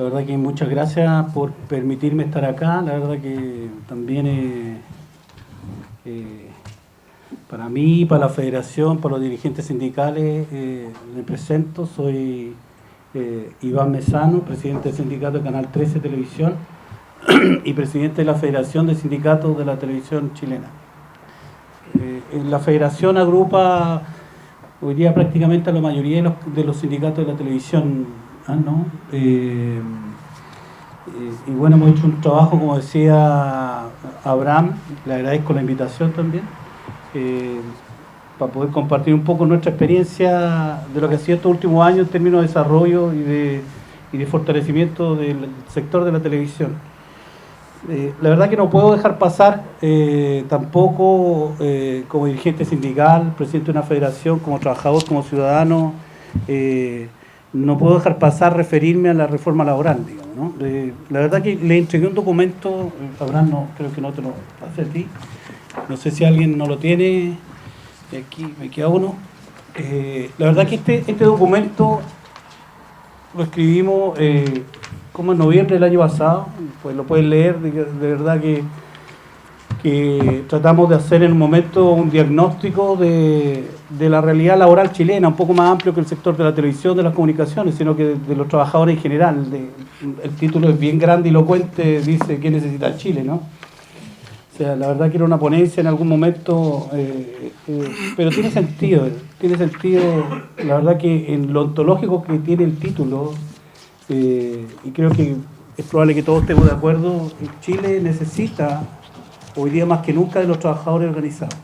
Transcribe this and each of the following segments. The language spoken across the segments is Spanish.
verdad que muchas gracias por permitirme estar acá. La verdad que también para mí, para la federación, para los dirigentes sindicales, me presento. Soy Iván Mesano, presidente del sindicato de Canal 13 Televisión y presidente de la Federación de Sindicatos de la Televisión Chilena. La federación agrupa hoy día prácticamente a la mayoría de los sindicatos de la televisión, ¿no? Y bueno, hemos hecho un trabajo, como decía Abraham, le agradezco la invitación también, para poder compartir un poco nuestra experiencia de lo que ha sido estos últimos años en términos de desarrollo y de fortalecimiento del sector de la televisión. La verdad que no puedo dejar pasar tampoco como dirigente sindical, presidente de una federación, como trabajador, como ciudadano, no puedo dejar pasar referirme a la reforma laboral, digamos, ¿no? La verdad que le entregué un documento, Abraham, no, creo que no te lo pasé a ti, no sé si alguien no lo tiene, aquí me queda uno. La verdad que este documento lo escribimos como en noviembre del año pasado, pues lo pueden leer, de verdad que tratamos de hacer en un momento un diagnóstico de la realidad laboral chilena, un poco más amplio que el sector de la televisión, de las comunicaciones, sino que de los trabajadores en general. El título es bien grande y elocuente, dice ¿qué necesita Chile?, ¿no? O sea, la verdad que era una ponencia en algún momento, pero tiene sentido, la verdad que en lo ontológico que tiene el título, y creo que es probable que todos estemos de acuerdo, Chile necesita, hoy día más que nunca, de los trabajadores organizados.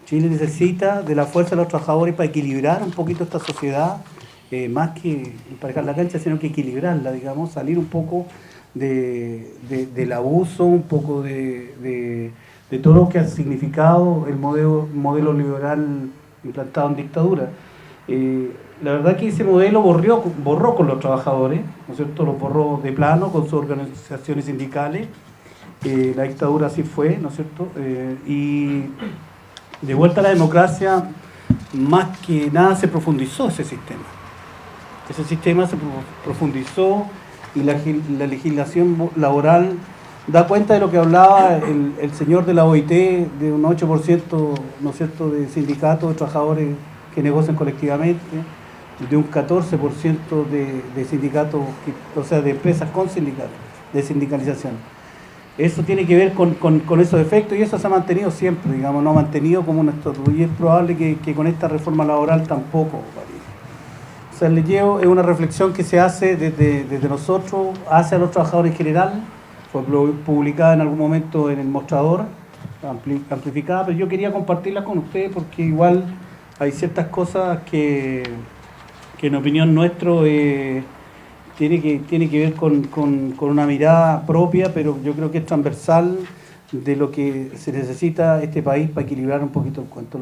Chile necesita de la fuerza de los trabajadores para equilibrar un poquito esta sociedad, más que emparejar la cancha, sino que equilibrarla, digamos, salir un poco del abuso, un poco de todo lo que ha significado el modelo liberal implantado en dictadura. La verdad que ese modelo borró con los trabajadores, ¿no es cierto? Los borró de plano con sus organizaciones sindicales. La dictadura así fue, ¿no es cierto? Y de vuelta a la democracia, más que nada se profundizó ese sistema. Ese sistema se profundizó y la legislación laboral da cuenta de lo que hablaba el señor de la OIT, de un 8%, ¿no es cierto?, de sindicatos, de trabajadores que negocian colectivamente, de un 14% de sindicatos, o sea, de empresas con sindicatos, de sindicalización. Eso tiene que ver con esos efectos y eso se ha mantenido siempre, digamos, no ha mantenido como un estatuto, y es probable que con esta reforma laboral tampoco varíe. O sea, el llevo es una reflexión que se hace desde nosotros hacia los trabajadores en general, fue publicada en algún momento en el mostrador, amplificada, pero yo quería compartirla con ustedes porque igual hay ciertas cosas que en opinión nuestro tiene que ver con una mirada propia, pero yo creo que es transversal de lo que se necesita este país para equilibrar un poquito el cuento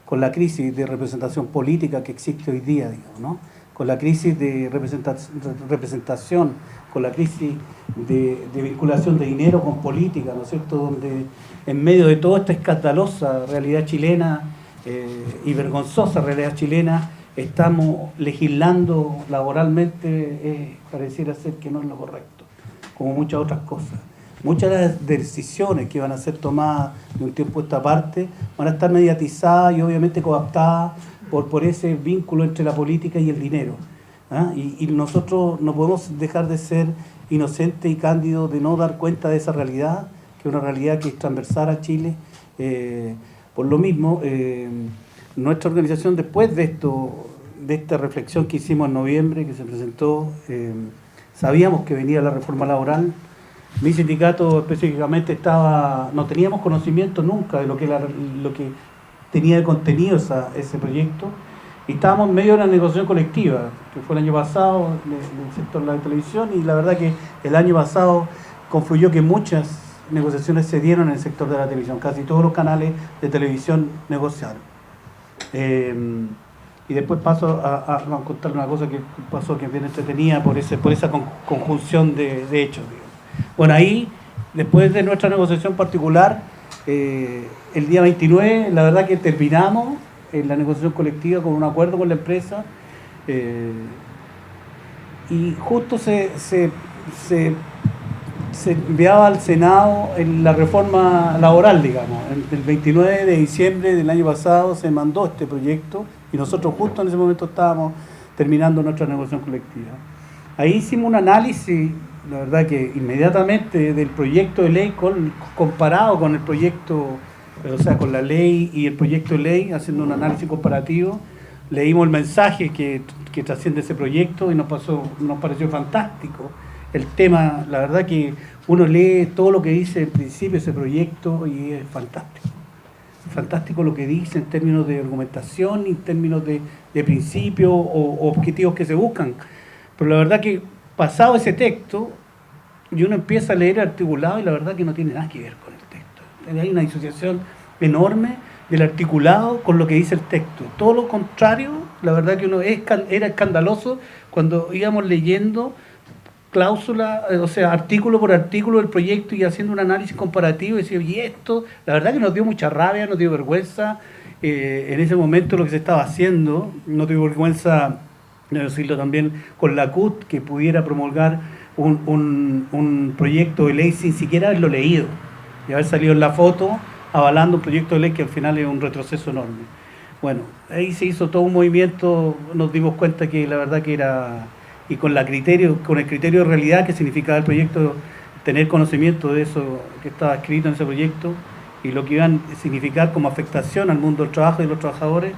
con la crisis de representación política que existe hoy día, digamos, ¿no? Con la crisis de representación, con la crisis de vinculación de dinero con política, ¿no es cierto?, donde en medio de toda esta escandalosa realidad chilena y vergonzosa realidad chilena, estamos legislando laboralmente, pareciera ser que no es lo correcto, como muchas otras cosas. Muchas de las decisiones que van a ser tomadas de un tiempo a esta parte van a estar mediatizadas y obviamente coaptadas por ese vínculo entre la política y el dinero, ¿ah? Y nosotros no podemos dejar de ser inocentes y cándidos de no dar cuenta de esa realidad, que es una realidad que es transversal a Chile. Por lo mismo, nuestra organización, después de esta reflexión que hicimos en noviembre, que se presentó, sabíamos que venía la reforma laboral. Mi sindicato específicamente no teníamos conocimiento nunca de lo que tenía de contenido ese proyecto, y estábamos en medio de una negociación colectiva, que fue el año pasado en el sector de la televisión, y la verdad que el año pasado confluyó que muchas negociaciones se dieron en el sector de la televisión, casi todos los canales de televisión negociaron. Y después paso a contar una cosa que pasó que es bien entretenida por esa conjunción de hechos, digamos. Bueno, ahí, después de nuestra negociación particular, el día 29, la verdad que terminamos en la negociación colectiva con un acuerdo con la empresa, y justo se enviaba al Senado en la reforma laboral, digamos. El 29 de diciembre del año pasado se mandó este proyecto y nosotros justo en ese momento estábamos terminando nuestra negociación colectiva. Ahí hicimos un análisis, la verdad que inmediatamente, del proyecto de ley comparado con el proyecto, o sea, con la ley y el proyecto de ley, haciendo un análisis comparativo. Leímos el mensaje que trasciende ese proyecto y nos pareció fantástico. El tema, la verdad que uno lee todo lo que dice en principio ese proyecto y es fantástico. Fantástico lo que dice en términos de argumentación, en términos de principios o objetivos que se buscan. Pero la verdad que pasado ese texto, y uno empieza a leer el articulado y la verdad que no tiene nada que ver con el texto. Hay una disociación enorme del articulado con lo que dice el texto. Todo lo contrario, la verdad que era escandaloso cuando íbamos leyendo cláusula, o sea, artículo por artículo del proyecto y haciendo un análisis comparativo y decía, y esto, la verdad que nos dio mucha rabia, nos dio vergüenza en ese momento lo que se estaba haciendo, nos dio vergüenza, decirlo también, con la CUT, que pudiera promulgar un proyecto de ley sin siquiera haberlo leído y haber salido en la foto avalando un proyecto de ley que al final es un retroceso enorme. Bueno, ahí se hizo todo un movimiento, nos dimos cuenta que la verdad que era, y con el criterio de realidad que significaba el proyecto, tener conocimiento de eso que estaba escrito en ese proyecto y lo que iban a significar como afectación al mundo del trabajo y de los trabajadores,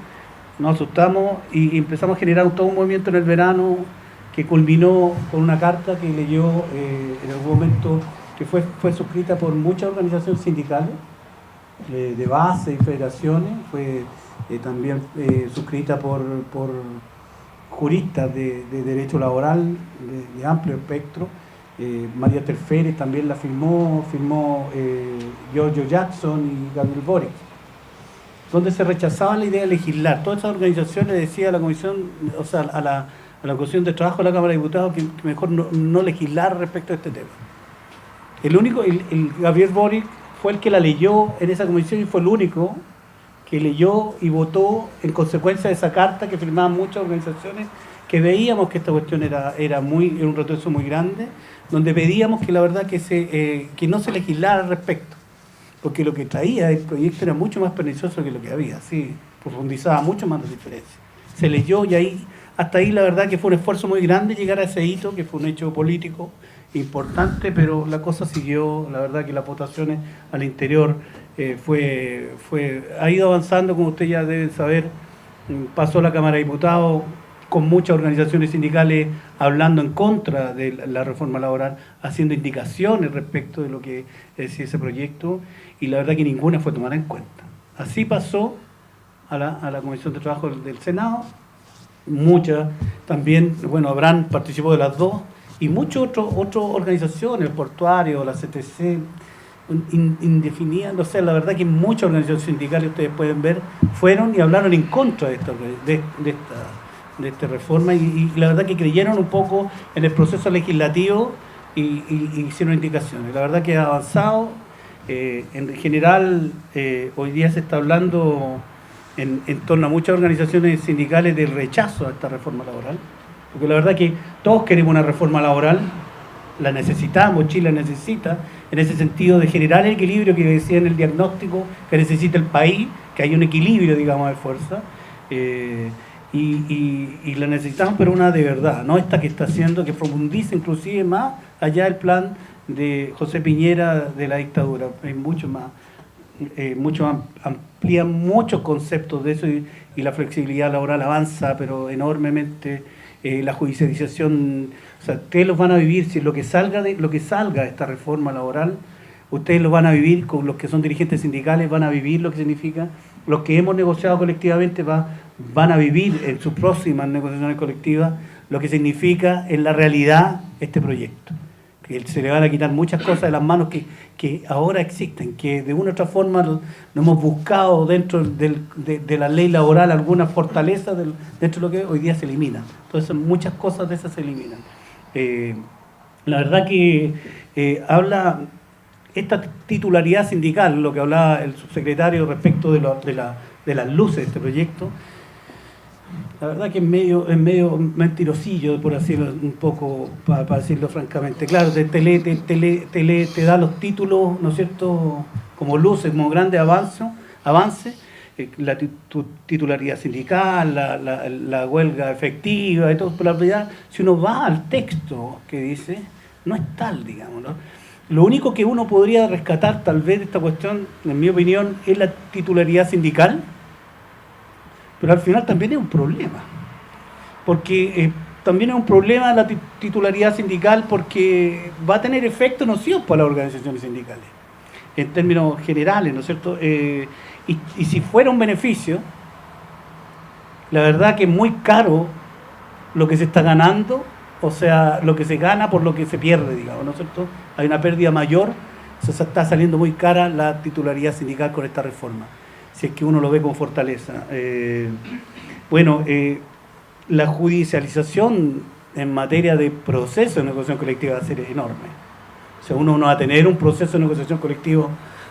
nos asustamos y empezamos a generar todo un movimiento en el verano que culminó con una carta que leyó en algún momento, que fue suscrita por muchas organizaciones sindicales de base y federaciones, fue también suscrita por juristas de derecho laboral de amplio espectro. María Terférez también la firmó Giorgio Jackson y Gabriel Boric, donde se rechazaba la idea de legislar. Todas esas organizaciones decía a la comisión, o sea, a la Comisión de Trabajo de la Cámara de Diputados que mejor no legislar respecto a este tema. El Gabriel Boric fue el que la leyó en esa comisión y fue el único que leyó y votó en consecuencia de esa carta que firmaban muchas organizaciones, que veíamos que esta cuestión era un retroceso muy grande, donde pedíamos que la verdad que no se legislara al respecto, porque lo que traía el proyecto era mucho más pernicioso que lo que había, sí, profundizaba mucho más las diferencias. Se leyó y hasta ahí la verdad que fue un esfuerzo muy grande llegar a ese hito, que fue un hecho político importante, pero la cosa siguió, la verdad que las votaciones al interior ha ido avanzando, como ustedes ya deben saber. Pasó la Cámara de Diputados con muchas organizaciones sindicales hablando en contra de la reforma laboral, haciendo indicaciones respecto de lo que decía ese proyecto, y la verdad que ninguna fue tomada en cuenta. Así pasó a la Comisión de Trabajo del Senado, muchas también, bueno, Abraham participó de las dos, y muchas otras organizaciones, el portuario, la CTC, indefinidas, o sea, la verdad que muchas organizaciones sindicales, ustedes pueden ver, fueron y hablaron en contra de esta reforma y la verdad que creyeron un poco en el proceso legislativo y hicieron indicaciones. La verdad que ha avanzado. En general, hoy día se está hablando en torno a muchas organizaciones sindicales del rechazo a esta reforma laboral, porque la verdad que todos queremos una reforma laboral, la necesitamos, Chile la necesita, en ese sentido de generar el equilibrio que decía en el diagnóstico que necesita el país, que hay un equilibrio, digamos, de fuerza, y la necesitamos, pero una de verdad, no esta que está haciendo, que profundiza inclusive más allá del plan de José Piñera de la dictadura, es mucho más amplía muchos conceptos de eso y la flexibilidad laboral avanza, pero enormemente. La judicialización, o sea, ustedes los van a vivir, si lo que salga de esta reforma laboral, ustedes lo van a vivir con los que son dirigentes sindicales, van a vivir lo que significa, los que hemos negociado colectivamente van a vivir en sus próximas negociaciones colectivas lo que significa en la realidad este proyecto. Que se le van a quitar muchas cosas de las manos que ahora existen, que de una u otra forma no hemos buscado dentro de la ley laboral alguna fortaleza dentro de lo que hoy día se elimina. Entonces muchas cosas de esas se eliminan. La verdad que habla esta titularidad sindical, lo que hablaba el subsecretario respecto de las luces de este proyecto, La verdad que es medio mentirosillo, por decirlo un poco, para decirlo francamente. Claro, te da los títulos, ¿no es cierto?, como luces, como grandes avances, la titularidad sindical, la huelga efectiva y todo, pero la realidad, si uno va al texto que dice, no es tal, digamos, ¿no? Lo único que uno podría rescatar, tal vez, de esta cuestión, en mi opinión, es la titularidad sindical, pero al final también es un problema, porque también es un problema la titularidad sindical porque va a tener efectos nocivos para las organizaciones sindicales, en términos generales, ¿no es cierto? Y si fuera un beneficio, la verdad que es muy caro lo que se está ganando, o sea, lo que se gana por lo que se pierde, digamos, ¿no es cierto? Hay una pérdida mayor, se está saliendo muy cara la titularidad sindical con esta reforma, si es que uno lo ve con fortaleza. La judicialización en materia de proceso de negociación colectiva va a ser enorme. O sea, uno no va a tener un proceso de negociación colectiva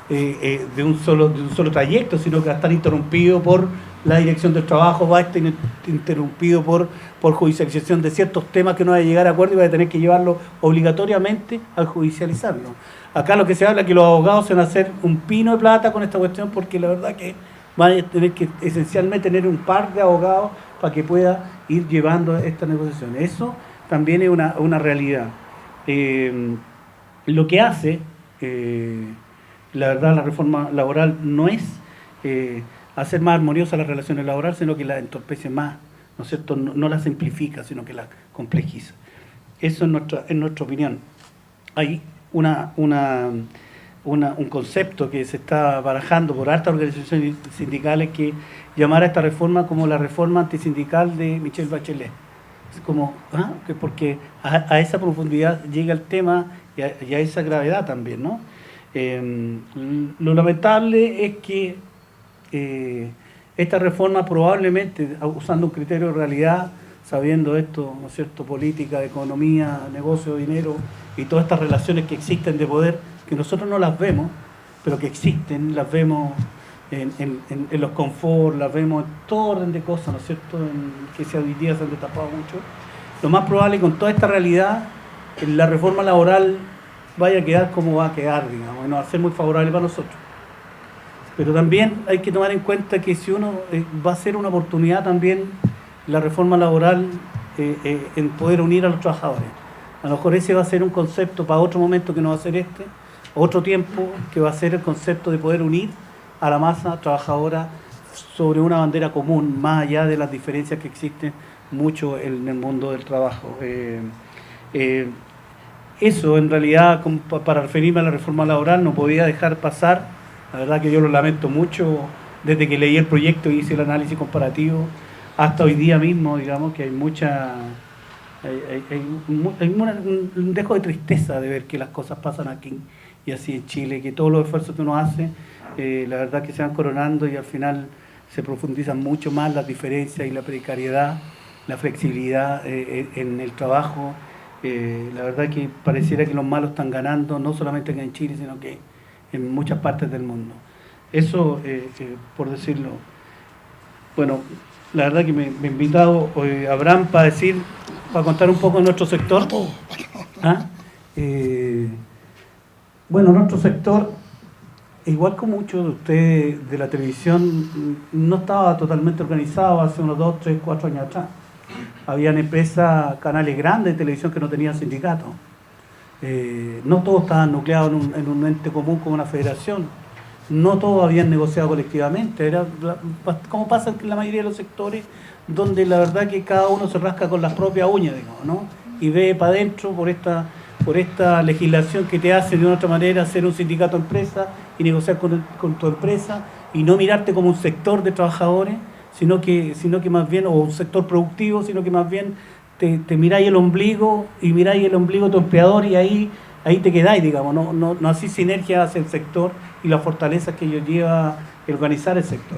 de un solo trayecto, sino que va a estar interrumpido por la dirección del trabajo, va a estar interrumpido por judicialización de ciertos temas que no va a llegar a acuerdo y va a tener que llevarlo obligatoriamente a judicializarlo. Acá lo que se habla es que los abogados se van a hacer un pino de plata con esta cuestión, porque la verdad que van a tener que esencialmente tener un par de abogados para que pueda ir llevando esta negociación. Eso también es una realidad. Lo que hace, la verdad, la reforma laboral no es hacer más armoniosas las relaciones laborales, sino que las entorpece más, ¿no es cierto? No las simplifica, sino que las complejiza. Eso es nuestra opinión. Hay un concepto que se está barajando por hartas organizaciones sindicales, que llamar a esta reforma como la reforma antisindical de Michelle Bachelet. Es como, porque a esa profundidad llega el tema y a esa gravedad también, ¿no? Lo lamentable es que esta reforma probablemente, usando un criterio de realidad, sabiendo esto, ¿no es cierto?, política, economía, negocio, dinero y todas estas relaciones que existen de poder, que nosotros no las vemos, pero que existen, las vemos en los confort, las vemos en todo orden de cosas, ¿no es cierto?, que hoy día se han destapado mucho. Lo más probable, con toda esta realidad, la reforma laboral vaya a quedar como va a quedar, digamos, y no va a ser muy favorable para nosotros. Pero también hay que tomar en cuenta que si uno va a ser una oportunidad también la reforma laboral en poder unir a los trabajadores. A lo mejor ese va a ser un concepto para otro momento que no va a ser este, otro tiempo que va a ser el concepto de poder unir a la masa trabajadora sobre una bandera común, más allá de las diferencias que existen mucho en el mundo del trabajo. Eso, en realidad, para referirme a la reforma laboral, no podía dejar pasar. La verdad que yo lo lamento mucho, desde que leí el proyecto y hice el análisis comparativo, hasta hoy día mismo, digamos, que hay un dejo de tristeza de ver que las cosas pasan aquí y así en Chile, que todos los esfuerzos que uno hace, la verdad que se van coronando y al final se profundizan mucho más las diferencias y la precariedad, la flexibilidad en el trabajo. La verdad que pareciera que los malos están ganando, no solamente acá en Chile, sino que en muchas partes del mundo. Eso, por decirlo. Bueno, la verdad que me he invitado Abraham para contar un poco de nuestro sector. Bueno, nuestro sector, igual como muchos de ustedes de la televisión, no estaba totalmente organizado hace unos 2, 3, 4 años atrás. Habían empresas, canales grandes de televisión que no tenían sindicatos. No todos estaban nucleados en un ente común como una federación. No todos habían negociado colectivamente. Era como pasa en la mayoría de los sectores, donde la verdad que cada uno se rasca con las propias uñas, digamos, ¿no? Y ve para adentro por esta legislación que te hace de una otra manera ser un sindicato empresa y negociar con tu empresa y no mirarte como un sector de trabajadores, sino que más bien, o un sector productivo, sino que más bien te miráis el ombligo y miráis el ombligo de tu empleador y ahí te quedáis, digamos, no hacéis sinergia hacia el sector y las fortalezas que ello lleva a organizar el sector.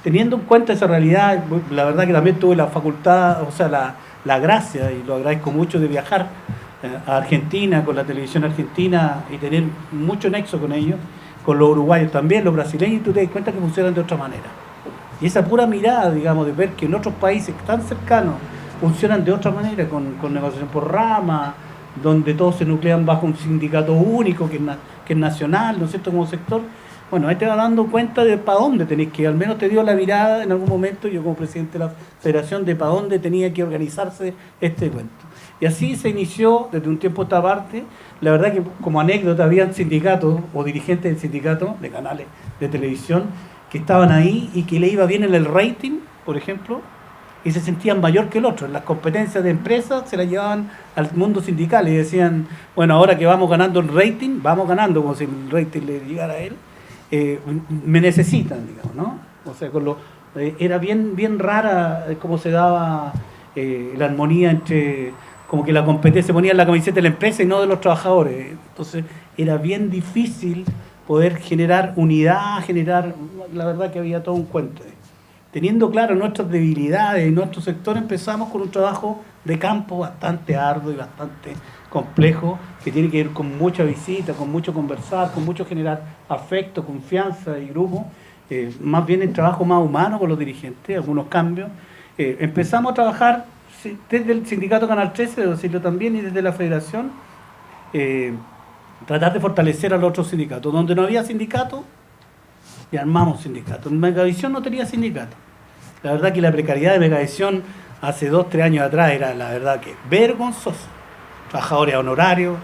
Teniendo en cuenta esa realidad, la verdad que también tuve la facultad, o sea, la gracia, y lo agradezco mucho, de viajar a Argentina con la televisión argentina y tener mucho nexo con ellos, con los uruguayos también, los brasileños, y tú te das cuenta que funcionan de otra manera. Y esa pura mirada, digamos, de ver que en otros países tan cercanos funcionan de otra manera, con negociación por rama, donde todos se nuclean bajo un sindicato único que es nacional, ¿no es cierto?, como sector. Bueno, ahí te vas dando cuenta de para dónde tenés que ir. Al menos te dio la mirada en algún momento, yo como presidente de la federación, de para dónde tenía que organizarse este cuento. Y así se inició desde un tiempo a esta parte. La verdad que como anécdota habían sindicatos o dirigentes del sindicato de canales de televisión que estaban ahí y que le iba bien en el rating, por ejemplo, y se sentían mayor que el otro. En las competencias de empresas se las llevaban al mundo sindical y decían, bueno, ahora que vamos ganando el rating, vamos ganando como si el rating le llegara a él, me necesitan, digamos, ¿no? O sea, era bien rara cómo se daba la armonía entre, como que la competencia se ponía en la camiseta de la empresa y no de los trabajadores. Entonces era bien difícil poder generar unidad, la verdad que había todo un cuento. Teniendo claro nuestras debilidades y nuestro sector, empezamos con un trabajo de campo bastante arduo y bastante complejo, que tiene que ver con mucha visita, con mucho conversar, con mucho generar afecto, confianza y grupo, más bien el trabajo más humano con los dirigentes, algunos cambios. Empezamos a trabajar desde el sindicato Canal 13, debo decirlo también, y desde la federación, tratar de fortalecer a los otros sindicatos. Donde no había sindicato, y armamos sindicatos. Megavisión no tenía sindicato. La verdad que la precariedad de Megavisión hace 2-3 años atrás era, la verdad, que vergonzosa. Trabajadores honorarios,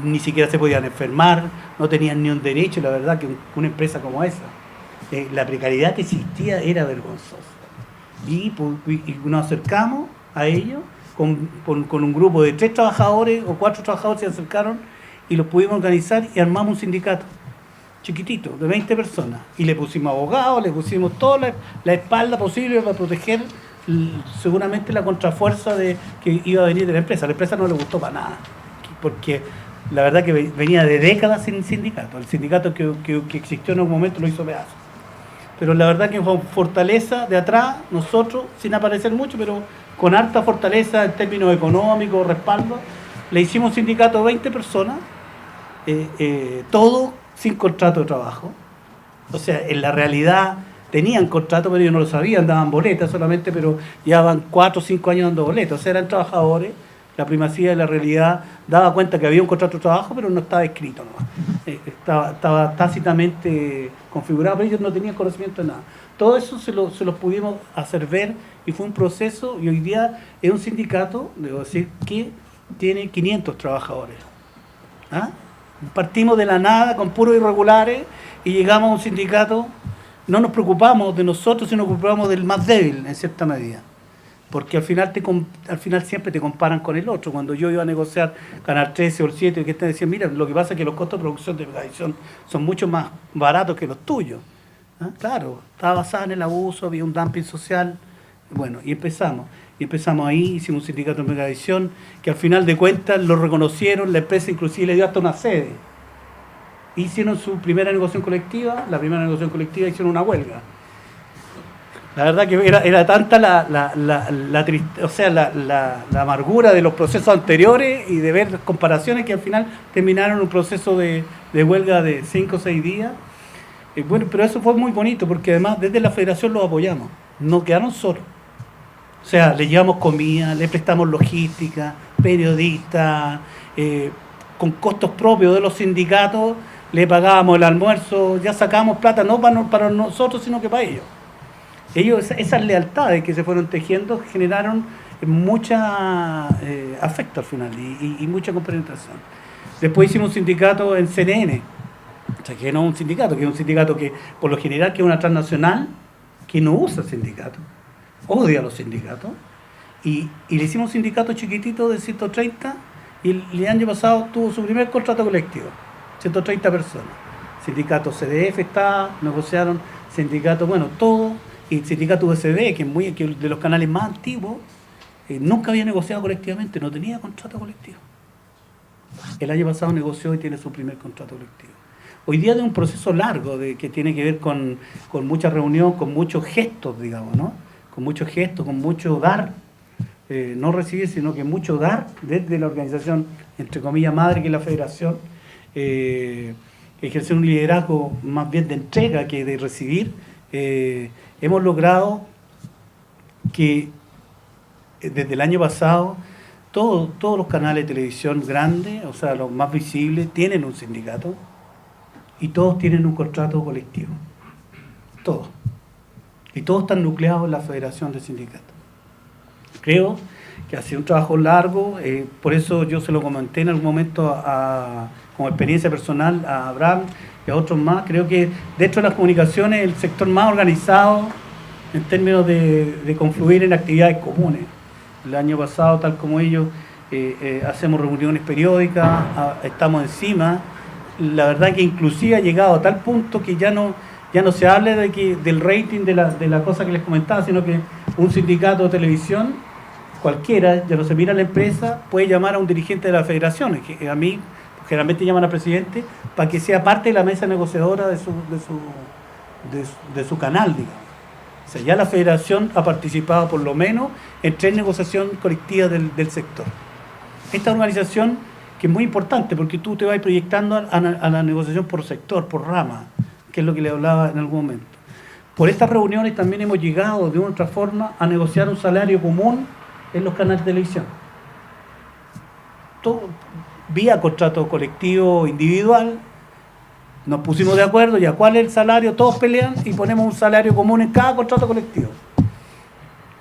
ni siquiera se podían enfermar, no tenían ni un derecho. La verdad que una empresa como esa, la precariedad que existía era vergonzosa. Y nos acercamos a ellos con un grupo de 3 trabajadores o 4 trabajadores, se acercaron y los pudimos organizar y armamos un sindicato chiquitito, de 20 personas, y le pusimos abogados, le pusimos toda la espalda posible para proteger seguramente la contrafuerza que iba a venir de la empresa. A la empresa no le gustó para nada, porque la verdad que venía de décadas sin sindicato. El sindicato que existió en algún momento lo hizo pedazo. Pero la verdad que con fortaleza de atrás, nosotros, sin aparecer mucho, pero con harta fortaleza en términos económicos, respaldo, le hicimos un sindicato de 20 personas, todo sin contrato de trabajo. O sea, en la realidad tenían contrato, pero ellos no lo sabían, daban boletas solamente, pero llevaban 4 o 5 años dando boletas. O sea, eran trabajadores. La primacía de la realidad daba cuenta que había un contrato de trabajo, pero no estaba escrito nomás. Estaba tácitamente configurado, pero ellos no tenían conocimiento de nada. Todo eso se los pudimos hacer ver y fue un proceso, y hoy día es un sindicato, debo decir, que tiene 500 trabajadores. ¿Ah? Partimos de la nada con puros irregulares y llegamos a un sindicato. No nos preocupamos de nosotros, sino nos preocupamos del más débil en cierta medida, porque al final siempre te comparan con el otro. Cuando yo iba a negociar Canal 13 o el 7, que te decían, mira, lo que pasa es que los costos de producción de Megavisión son mucho más baratos que los tuyos. ¿Ah? Claro, estaba basada en el abuso, había un dumping social. Bueno, y empezamos ahí, hicimos un sindicato de Megavisión, que al final de cuentas lo reconocieron, la empresa inclusive le dio hasta una sede. Hicieron su primera negociación colectiva, hicieron una huelga. La verdad que era tanta la amargura de los procesos anteriores y de ver comparaciones, que al final terminaron un proceso de huelga de 5 o 6 días. Bueno, pero eso fue muy bonito, porque además desde la federación los apoyamos, no quedaron solos. O sea, le llevamos comida, le prestamos logística, periodistas, con costos propios de los sindicatos, le pagábamos el almuerzo, ya sacábamos plata no para nosotros, sino que para ellos. Esas lealtades que se fueron tejiendo generaron mucha afecto al final y mucha compenetración. Después hicimos un sindicato en CNN, o sea, que no es un sindicato, que es un sindicato que por lo general que es una transnacional que no usa sindicato, odia a los sindicatos, y le hicimos un sindicato chiquitito de 130, y el año pasado tuvo su primer contrato colectivo, 130 personas. Sindicato CDF negociaron, sindicato, bueno, todo, y el sindicato USB, que es de los canales más antiguos, nunca había negociado colectivamente, no tenía contrato colectivo. El año pasado negoció y tiene su primer contrato colectivo. Hoy día de un proceso largo que tiene que ver con mucha reunión, con muchos gestos, digamos, ¿no? Con muchos gestos, con mucho dar, no recibir, sino que mucho dar desde la organización, entre comillas, madre, que es la federación, ejercer un liderazgo más bien de entrega que de recibir, hemos logrado que desde el año pasado todos los canales de televisión grandes, o sea, los más visibles, tienen un sindicato y todos tienen un contrato colectivo. Todos. Y todos están nucleados en la Federación de Sindicatos. Creo que ha sido un trabajo largo, por eso yo se lo comenté en algún momento como experiencia personal a Abraham y a otros más. Creo que dentro de las comunicaciones el sector más organizado en términos de confluir en actividades comunes. El año pasado, tal como ellos, hacemos reuniones periódicas, estamos encima. La verdad que inclusive ha llegado a tal punto que ya no se habla del rating de la cosa que les comentaba, sino que un sindicato de televisión, cualquiera, ya no se mira a la empresa, puede llamar a un dirigente de la federación, que a mí generalmente llaman al presidente, para que sea parte de la mesa negociadora de su canal, digamos. O sea, ya la federación ha participado por lo menos en 3 negociaciones colectivas del sector. Esta organización, que es muy importante, porque tú te vas proyectando a la negociación por sector, por rama, que es lo que le hablaba en algún momento. Por estas reuniones también hemos llegado de una u otra forma a negociar un salario común en los canales de televisión. Todo vía contrato colectivo individual. Nos pusimos de acuerdo, ya cuál es el salario, todos pelean y ponemos un salario común en cada contrato colectivo.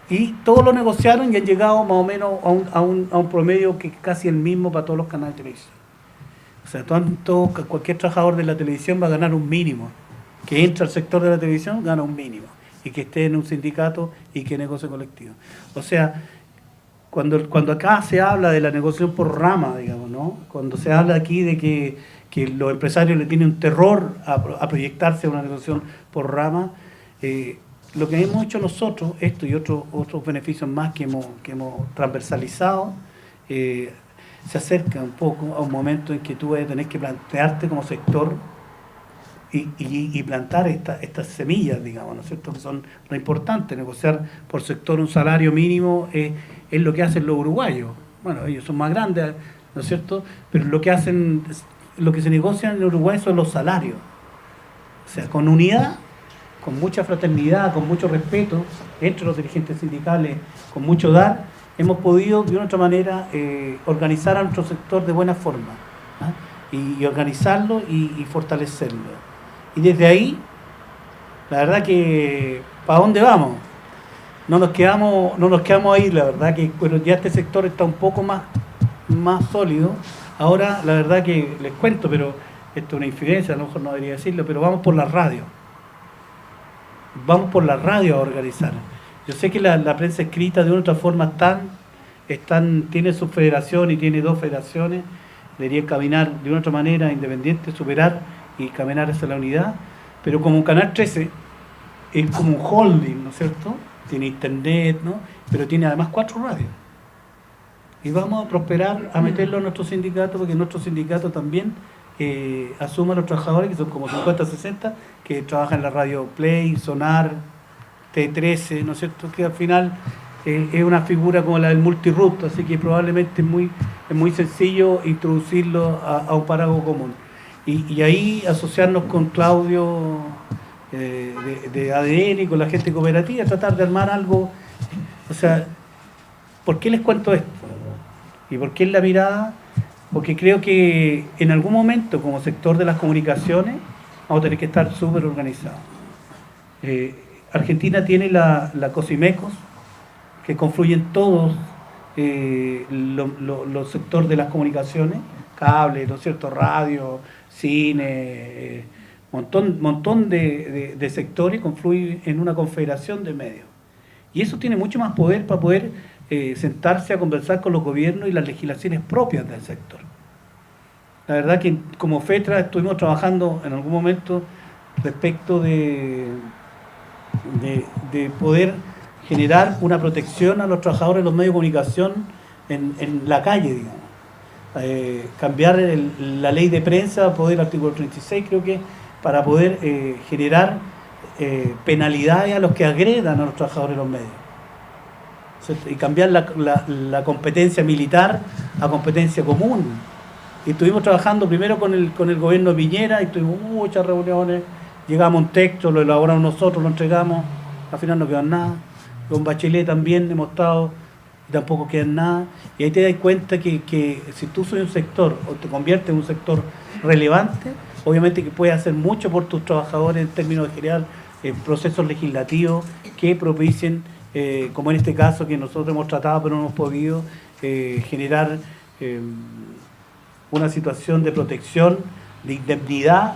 Y todos lo negociaron y han llegado más o menos a un promedio que es casi el mismo para todos los canales de televisión. O sea, cualquier trabajador de la televisión va a ganar un mínimo. Que entra al sector de la televisión gana un mínimo. Y que esté en un sindicato y que negocie colectivo. O sea, cuando acá se habla de la negociación por rama, digamos, ¿no? Cuando se habla aquí de que los empresarios le tienen un terror a proyectarse a una negociación por rama, lo que hemos hecho nosotros, esto y otros beneficios más que hemos transversalizado, se acerca un poco a un momento en que tú vas a tener que plantearte como sector y plantar estas semillas, digamos, ¿no es cierto?, que son lo importante. Negociar por sector un salario mínimo es lo que hacen los uruguayos. Bueno, ellos son más grandes, ¿no es cierto?, pero lo que se negocia en Uruguay son los salarios. O sea, con unidad, con mucha fraternidad, con mucho respeto entre los dirigentes sindicales, con mucho dar, hemos podido de una u otra manera organizar a nuestro sector de buena forma, ¿ah? y organizarlo y fortalecerlo. Y desde ahí, la verdad que, ¿para dónde vamos? No nos quedamos ahí, la verdad que bueno, ya este sector está un poco más sólido. Ahora, la verdad que les cuento, pero esto es una infidencia, a lo mejor no debería decirlo, pero vamos por la radio. Vamos por la radio a organizar. Yo sé que la prensa escrita de una u otra forma tiene su federación y tiene 2 federaciones, debería caminar de una u otra manera independiente, superar y caminar hacia la unidad, pero como un Canal 13 es como un holding, ¿no es cierto? Tiene internet, ¿no? Pero tiene además 4 radios. Y vamos a prosperar a meterlo en nuestro sindicato, porque nuestro sindicato también asuma a los trabajadores, que son como 50, 60, que trabajan en la radio Play, Sonar, T13, ¿no es cierto?, que al final es una figura como la del multiroot, así que probablemente es muy sencillo introducirlo a un paraguas común. Y ahí asociarnos con Claudio de ADN y con la gente cooperativa, tratar de armar algo. O sea, ¿por qué les cuento esto? ¿Y por qué es la mirada? Porque creo que en algún momento, como sector de las comunicaciones, vamos a tener que estar súper organizados. Argentina tiene la COSIMECOS, que confluyen todos los sectores de las comunicaciones, cable, ¿no es cierto?, radio, cine, montón de sectores confluyen en una confederación de medios. Y eso tiene mucho más poder para poder sentarse a conversar con los gobiernos y las legislaciones propias del sector. La verdad que como FETRA estuvimos trabajando en algún momento respecto de poder generar una protección a los trabajadores de los medios de comunicación en la calle, digamos. Cambiar la ley de prensa, poder artículo 36 creo que, para poder generar penalidades a los que agredan a los trabajadores de los medios. ¿Cierto? Y cambiar la competencia militar a competencia común. Y estuvimos trabajando primero con el gobierno de Piñera y tuvimos muchas reuniones llegamos a un texto, lo elaboramos nosotros, lo entregamos, al final no queda nada. Con Bachelet también hemos estado y tampoco queda nada. Y ahí te das cuenta que si tú soy un sector o te conviertes en un sector relevante, obviamente que puedes hacer mucho por tus trabajadores en términos de generar procesos legislativos que propicien, como en este caso que nosotros hemos tratado pero no hemos podido, generar una situación de protección, de indemnidad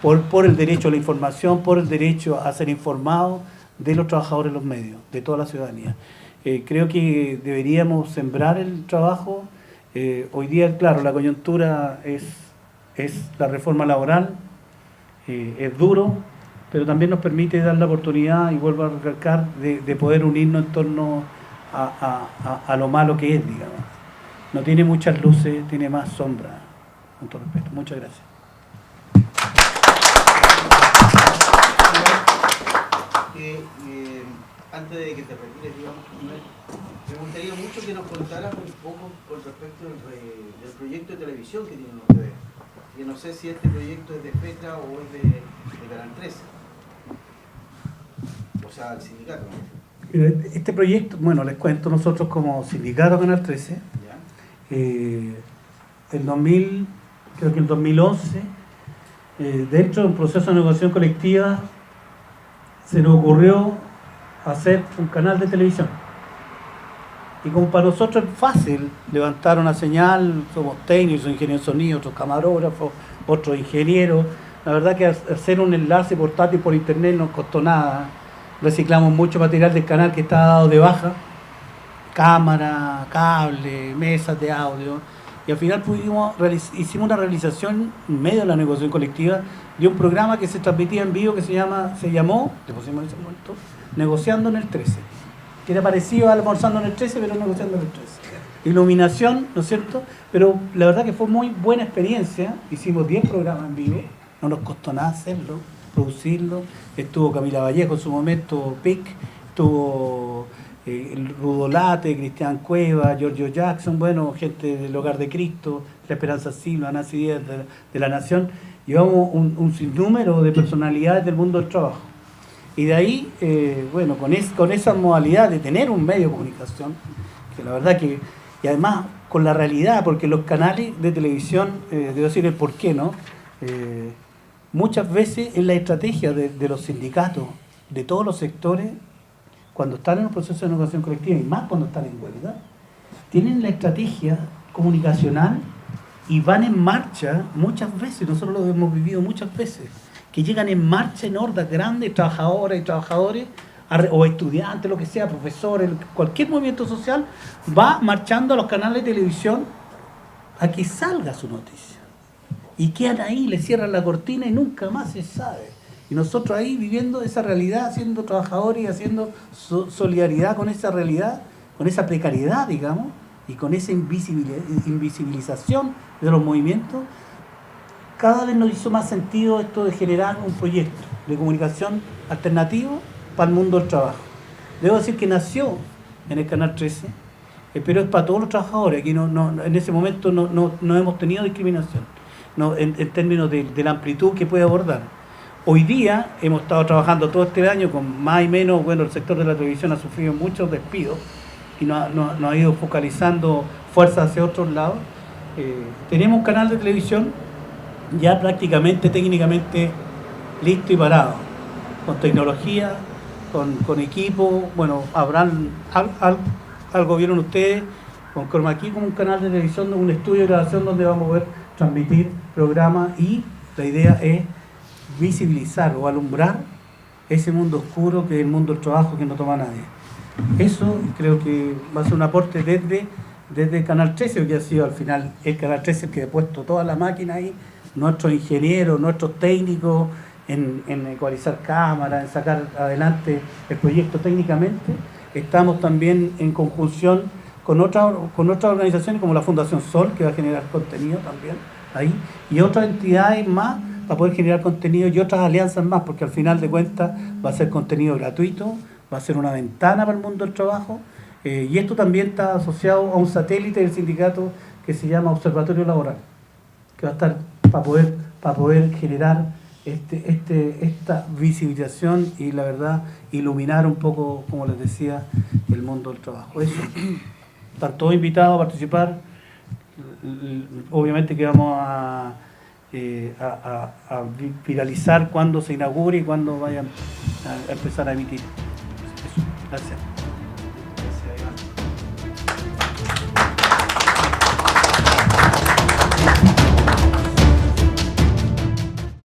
por el derecho a la información, por el derecho a ser informado de los trabajadores de los medios, de toda la ciudadanía. Creo que deberíamos sembrar el trabajo. Hoy día, claro, la coyuntura es la reforma laboral, es duro, pero también nos permite dar la oportunidad, y vuelvo a recalcar, de poder unirnos en torno a lo malo que es, digamos. No tiene muchas luces, tiene más sombra, con todo respeto. Muchas gracias. Antes de que te retires, digamos, me gustaría mucho que nos contaras un poco con respecto del proyecto de televisión que tienen ustedes. Que no sé si este proyecto es de FECA o es de Canal 13. O sea, el sindicato. Este proyecto, bueno, les cuento, nosotros como sindicato Canal 13, el 2000, creo que el 2011, dentro de un proceso de negociación colectiva, se nos ocurrió hacer un canal de televisión. Y como para nosotros es fácil levantar una señal, somos técnicos, ingenieros de sonido, otros camarógrafos, otros ingenieros, la verdad que hacer un enlace portátil por internet no nos costó nada. Reciclamos mucho material del canal que estaba dado de baja, cámara, cable, mesas de audio, y al final hicimos una realización en medio de la negociación colectiva de un programa que se transmitía en vivo que se llamó, le pusimos en ese momento, Negociando en el 13, que era parecido a Almorzando en el 13, pero Negociando en el 13. Iluminación, ¿no es cierto? Pero la verdad que fue muy buena experiencia, hicimos 10 programas en vivo, no nos costó nada hacerlo, producirlo, estuvo Camila Vallejo en su momento, PIC, estuvo Rudo Late, Cristian Cueva, Giorgio Jackson, bueno, gente del Hogar de Cristo, La Esperanza Silva, Nancy Díaz de La Nación. Llevamos un sinnúmero de personalidades del mundo del trabajo. Y de ahí, bueno, con esa modalidad de tener un medio de comunicación, que la verdad que, y además con la realidad, porque los canales de televisión, debo decir el por qué, ¿no? Muchas veces es la estrategia de los sindicatos, de todos los sectores, cuando están en un proceso de negociación colectiva, y más cuando están en huelga, tienen la estrategia comunicacional y van en marcha muchas veces, nosotros lo hemos vivido muchas veces, que llegan en marcha en hordas grandes, trabajadoras y trabajadores, o estudiantes, lo que sea, profesores, cualquier movimiento social, va marchando a los canales de televisión a que salga su noticia. Y quedan ahí, le cierran la cortina y nunca más se sabe. Y nosotros ahí viviendo esa realidad, siendo trabajadores y haciendo solidaridad con esa realidad, con esa precariedad, digamos, y con esa invisibilización de los movimientos, cada vez nos hizo más sentido esto de generar un proyecto de comunicación alternativo para el mundo del trabajo. Debo decir que nació en el Canal 13, pero es para todos los trabajadores. Aquí en ese momento no hemos tenido discriminación, en términos de la amplitud que puede abordar. Hoy día hemos estado trabajando todo este año con más y menos, bueno, el sector de la televisión ha sufrido muchos despidos y nos ha ido focalizando fuerzas hacia otros lados. Tenemos un canal de televisión ya prácticamente técnicamente listo y parado, con tecnología, con equipo, bueno, habrán algo vieron ustedes, con Chroma Key, como un canal de televisión, un estudio de grabación donde vamos a poder transmitir programas, y la idea es visibilizar o alumbrar ese mundo oscuro que es el mundo del trabajo que no toma nadie. Eso creo que va a ser un aporte desde Canal 13, que ha sido al final el Canal 13 el que ha puesto toda la máquina ahí, nuestros ingenieros, nuestros técnicos, en ecualizar cámaras, en sacar adelante el proyecto técnicamente. Estamos también en conjunción con otras organizaciones como la Fundación Sol, que va a generar contenido también ahí, y otras entidades más para poder generar contenido, y otras alianzas más, porque al final de cuentas va a ser contenido gratuito, va a ser una ventana para el mundo del trabajo, y esto también está asociado a un satélite del sindicato que se llama Observatorio Laboral, que va a estar para poder generar esta visibilización y la verdad iluminar un poco, como les decía, el mundo del trabajo. Eso. Están todos invitados a participar. Obviamente que vamos a viralizar cuando se inaugure y cuando vayan a empezar a emitir. Eso. Gracias.